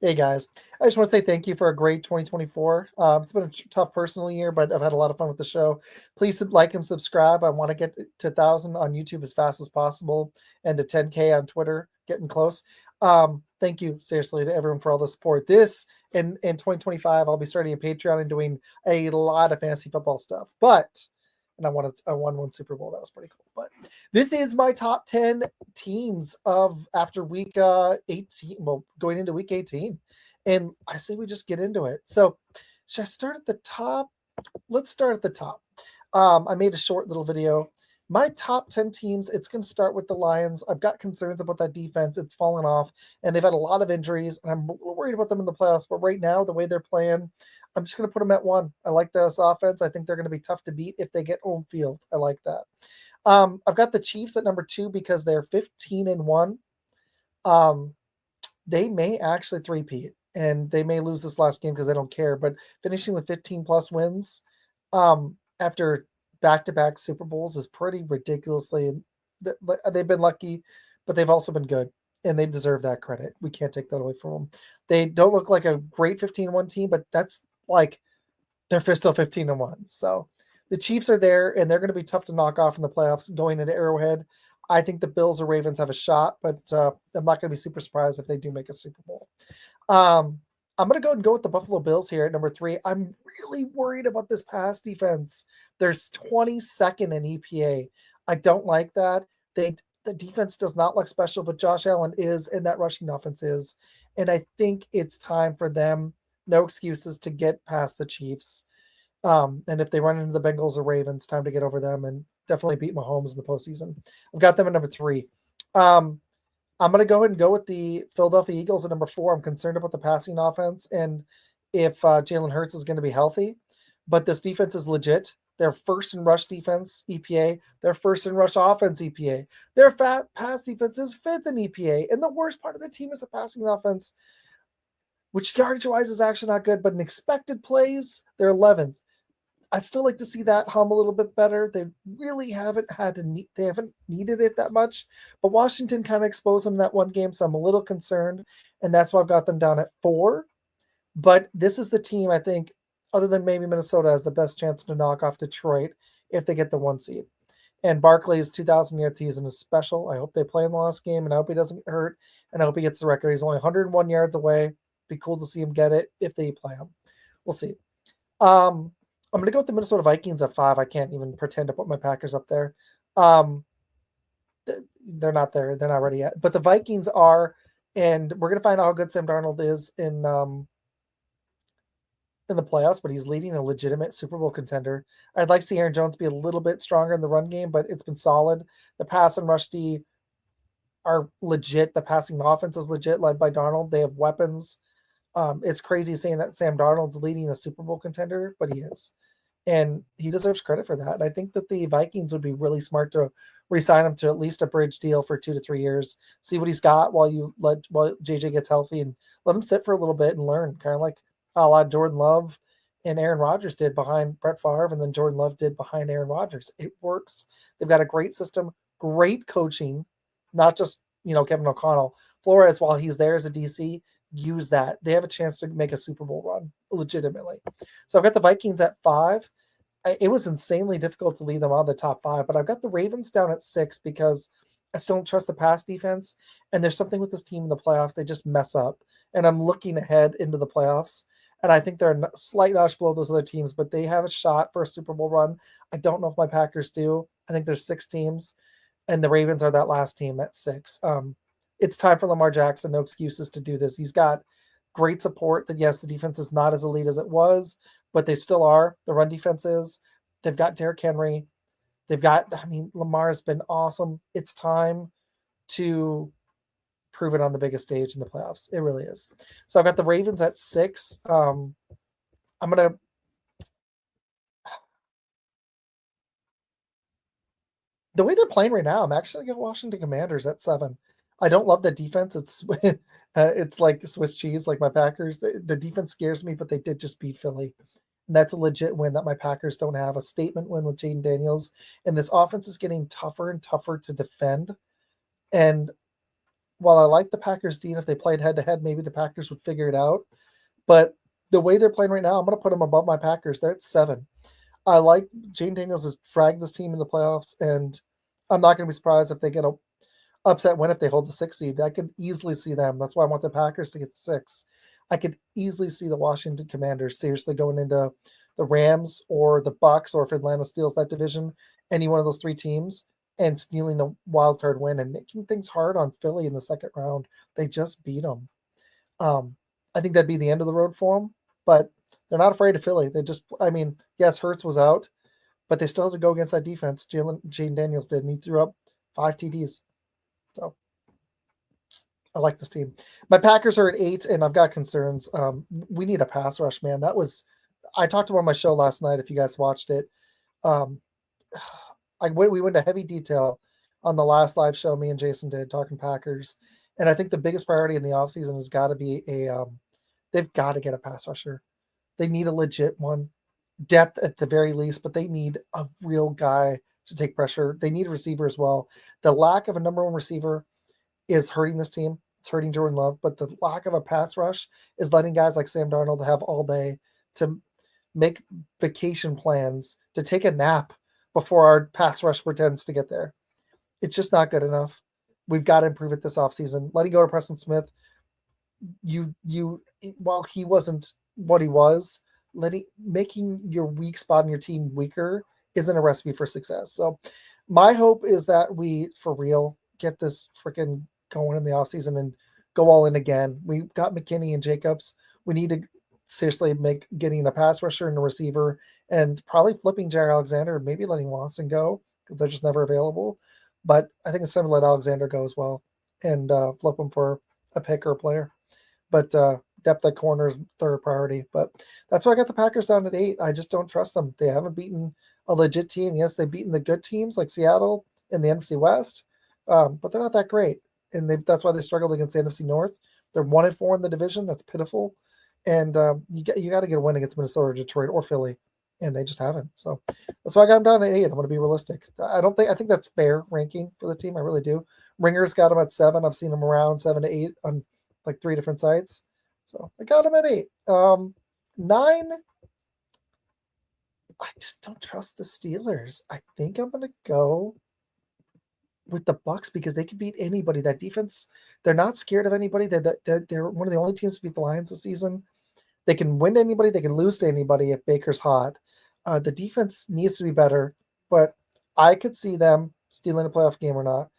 Hey guys, I just want to say thank you for a great 2024. It's been a tough personal year, but I've had a lot of fun with the show. Please like and subscribe. I want to get to 1,000 on YouTube as fast as possible and to 10K on Twitter, getting close. Thank you seriously to everyone for all the support. This in 2025, I'll be starting a Patreon and doing a lot of fantasy football stuff. And I won one Super Bowl. That was pretty cool. But this is my top 10 teams of after week 18. Well, going into week 18, and I say we just get into it. So, should I start at the top? Let's start at the top. I made a short little video. My top 10 teams, it's going to start with the Lions. I've got concerns about that defense. It's fallen off, and they've had a lot of injuries, and I'm worried about them in the playoffs. But right now, the way they're playing, I'm just going to put them at 1. I like this offense. I think they're going to be tough to beat if they get home field. I like that. I've got the Chiefs at number 2 because they're 15-1. They may actually three-peat, and they may lose this last game because they don't care. But finishing with 15 plus wins after back-to-back Super Bowls is pretty ridiculously. They've been lucky, but they've also been good, and they deserve that credit. We can't take that away from them. They don't look like a great 15-1 team, but that's like they're still 15-1. So the Chiefs are there, and they're going to be tough to knock off in the playoffs going into Arrowhead. I think the Bills or Ravens have a shot, but I'm not going to be super surprised if they do make a Super Bowl. I'm going to go and go with the Buffalo Bills here at number 3. I'm really worried about this pass defense. There's 22nd in EPA. I don't like that. The defense does not look special, but Josh Allen is, and that rushing offense is. And I think it's time for them, no excuses, to get past the Chiefs. And if they run into the Bengals or Ravens, time to get over them and definitely beat Mahomes in the postseason. I've got them at number 3. I'm going to go ahead and go with the Philadelphia Eagles at number 4. I'm concerned about the passing offense and if Jalen Hurts is going to be healthy. But this defense is legit. They're first in rush defense EPA. They're first in rush offense EPA. Their pass defense is 5th in EPA. And the worst part of their team is the passing offense, which yardage-wise is actually not good. But in expected plays, they're 11th. I'd still like to see that hum a little bit better. They really haven't they haven't needed it that much, but Washington kind of exposed them that one game, so I'm a little concerned, and that's why I've got them down at 4. But this is the team I think, other than maybe Minnesota, has the best chance to knock off Detroit if they get the 1 seed. And Barkley's 2,000-yard season is special. I hope they play in the last game, and I hope he doesn't get hurt, and I hope he gets the record. He's only 101 yards away. Be cool to see him get it if they play him. We'll see. I'm going to go with the Minnesota Vikings at 5. I can't even pretend to put my Packers up there. They're not there. They're not ready yet. But the Vikings are, and we're going to find out how good Sam Darnold is in the playoffs, but he's leading a legitimate Super Bowl contender. I'd like to see Aaron Jones be a little bit stronger in the run game, but it's been solid. The pass and rush D are legit. The passing offense is legit, led by Darnold. They have weapons. It's crazy saying that Sam Darnold's leading a Super Bowl contender, but he is. And he deserves credit for that. And I think that the Vikings would be really smart to re-sign him to at least a bridge deal for 2 to 3 years. See what he's got while JJ gets healthy, and let him sit for a little bit and learn, kind of like a la Jordan Love and Aaron Rodgers did behind Brett Favre, and then Jordan Love did behind Aaron Rodgers. It works. They've got a great system, great coaching, not just Kevin O'Connell. Flores, while he's there as a DC, use that. They have a chance to make a Super Bowl run legitimately. So I've got the Vikings at 5. It was insanely difficult to leave them on the top 5, but I've got the Ravens down at 6 because I still don't trust the pass defense. And there's something with this team in the playoffs. They just mess up. And I'm looking ahead into the playoffs, and I think they're a slight notch below those other teams, but they have a shot for a Super Bowl run. I don't know if my Packers do. I think there's 6 teams, and the Ravens are that last team at 6. It's time for Lamar Jackson. No excuses to do this. He's got great support. That yes, the defense is not as elite as it was, but they still are. The run defense is. They've got Derrick Henry. Lamar has been awesome. It's time to prove it on the biggest stage in the playoffs. It really is. So I've got the Ravens at 6. I'm going to the way they're playing right now, I'm actually going to Washington Commanders at 7. I don't love the defense. It's like Swiss cheese, like my Packers. The defense scares me, but they did just beat Philly. And that's a legit win that my Packers don't have. A statement win with Jaden Daniels. And this offense is getting tougher and tougher to defend. And while I like the Packers D, and if they played head to head, maybe the Packers would figure it out. But the way they're playing right now, I'm going to put them above my Packers. They're at 7. I like Jane Daniels has dragged this team in the playoffs, and I'm not going to be surprised if they get a upset win if they hold the 6 seed. I could easily see them. That's why I want the Packers to get the 6. I could easily see the Washington Commanders seriously going into the Rams or the Bucks, or if Atlanta steals that division, any one of those 3 teams, and stealing a wild card win and making things hard on Philly in the second round. They just beat them. I think that'd be the end of the road for them, but they're not afraid of Philly. They just, I mean, yes, Hurts was out, but they still had to go against that defense. Jane Daniels did, and he threw up 5 TDs. So I like this team. My Packers are at 8, and I've got concerns. We need a pass rush, man. I talked about my show last night. If you guys watched it, we went into heavy detail on the last live show me and Jason did talking Packers, and I think the biggest priority in the offseason has got to be they've got to get a pass rusher. They need a legit one, depth at the very least, but they need a real guy to take pressure. They need a receiver as well. The lack of a number 1 receiver is hurting this team. It's hurting Jordan Love, but the lack of a pass rush is letting guys like Sam Darnold have all day to make vacation plans, to take a nap before our pass rush pretends to get there. It's just not good enough. We've got to improve it this offseason. Letting go of Preston Smith, while he wasn't what he was, making your weak spot in your team weaker isn't a recipe for success. So my hope is that we, for real, get this freaking going in the offseason and go all in again. We got McKinney and Jacobs. We need to seriously make getting a pass rusher and a receiver, and probably flipping Jair Alexander, maybe letting Watson go because they're just never available. But I think it's time to let Alexander go as well and flip him for a pick or a player. But depth at corner is third priority. But that's why I got the Packers down at 8. I just don't trust them. They haven't beaten a legit team. Yes, they've beaten the good teams like Seattle in the NFC West, but they're not that great. And that's why they struggled against the NFC North. They're 1-4 in the division. That's pitiful. And you got to get a win against Minnesota, or Detroit, or Philly, and they just haven't. So that's why I got them down at 8. I'm going to be realistic. I think that's fair ranking for the team. I really do. Ringer's got them at 7. I've seen them around 7 to 8 on like 3 different sites. So I got them at 8. 9. I just don't trust the Steelers. I think I'm going to go with the Bucks because they can beat anybody. That defense, they're not scared of anybody. They're one of the only teams to beat the Lions this season. They can win to anybody. They can lose to anybody if Baker's hot. The defense needs to be better, but I could see them stealing a playoff game or not.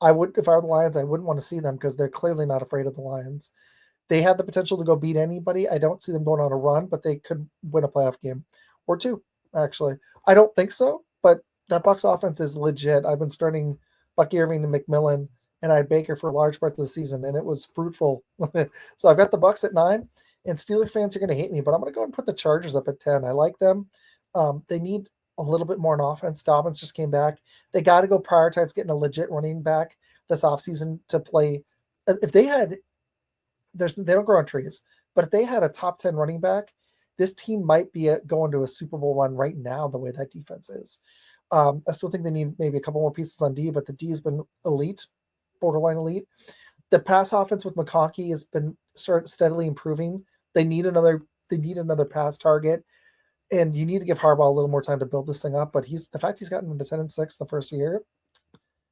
I would, if I were the Lions, I wouldn't want to see them because they're clearly not afraid of the Lions. They have the potential to go beat anybody. I don't see them going on a run, but they could win a playoff game or 2, actually. I don't think so, but that Bucs offense is legit. I've been starting Bucky Irving and McMillan, and I had Baker for large parts of the season, and it was fruitful. So I've got the Bucs at 9, and Steelers fans are going to hate me, but I'm going to go and put the Chargers up at 10. I like them. They need a little bit more on offense. Dobbins just came back. They got to go prioritize getting a legit running back this offseason to play. If they had, they don't grow on trees, but if they had a top 10 running back, this team might be going to a Super Bowl run right now, the way that defense is. I still think they need maybe a couple more pieces on D, but the D has been elite, borderline elite. The pass offense with McConkey has been steadily improving. They need another pass target, and you need to give Harbaugh a little more time to build this thing up. But the fact he's gotten to 10-6 the first year,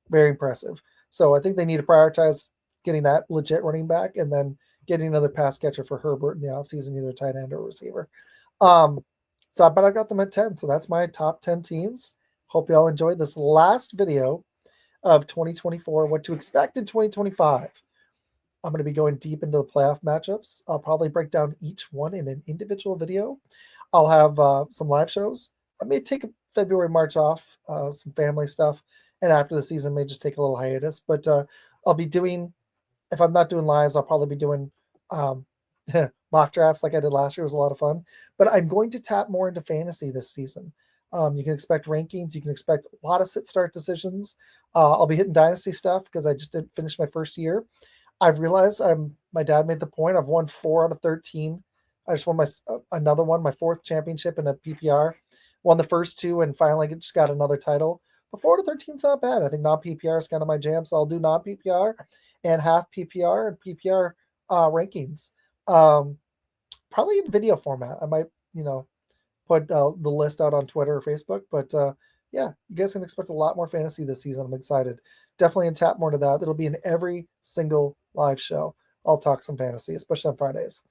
very impressive. So I think they need to prioritize getting that legit running back and then getting another pass catcher for Herbert in the offseason, either tight end or receiver. But I got them at 10. So that's my top 10 teams. Hope you all enjoyed this last video of 2024, what to expect in 2025. I'm going to be going deep into the playoff matchups. I'll probably break down each one in an individual video. I'll have some live shows. I may take February, March off, some family stuff, and after the season, may just take a little hiatus. But I'll be doing, if I'm not doing lives, I'll probably be doing mock drafts like I did last year. It was a lot of fun. But I'm going to tap more into fantasy this season. You can expect rankings. You can expect a lot of sit-start decisions. I'll be hitting dynasty stuff because I just didn't finish my first year. I've realized my dad made the point. I've won 4 out of 13. I just won another one, my 4th championship in a PPR. Won the first 2 and finally just got another title. But 4 to 13 is not bad. I think non-PPR is kind of my jam, so I'll do non-PPR and half PPR and PPR rankings. Probably in video format. I might, put the list out on Twitter or Facebook. But yeah, you guys can expect a lot more fantasy this season. I'm excited. Definitely in tap more to that. It'll be in every single live show. I'll talk some fantasy, especially on Fridays.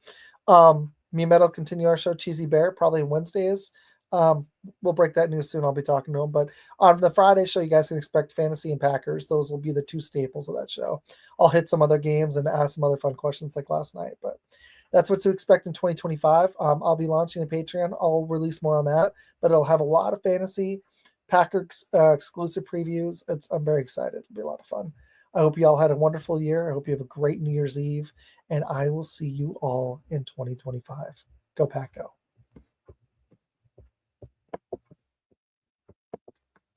Me and Matt will continue our show, Cheesy Bear, probably on Wednesdays. We'll break that news soon. I'll be talking to him. But on the Friday show, you guys can expect fantasy and Packers. Those will be the two staples of that show. I'll hit some other games and ask some other fun questions like last night. But that's what to expect in 2025. I'll be launching a Patreon. I'll release more on that, but it'll have a lot of fantasy Packer exclusive previews. I'm very excited. It'll be a lot of fun. I hope you all had a wonderful year. I hope you have a great New Year's Eve, and I will see you all in 2025. Go Pack Go.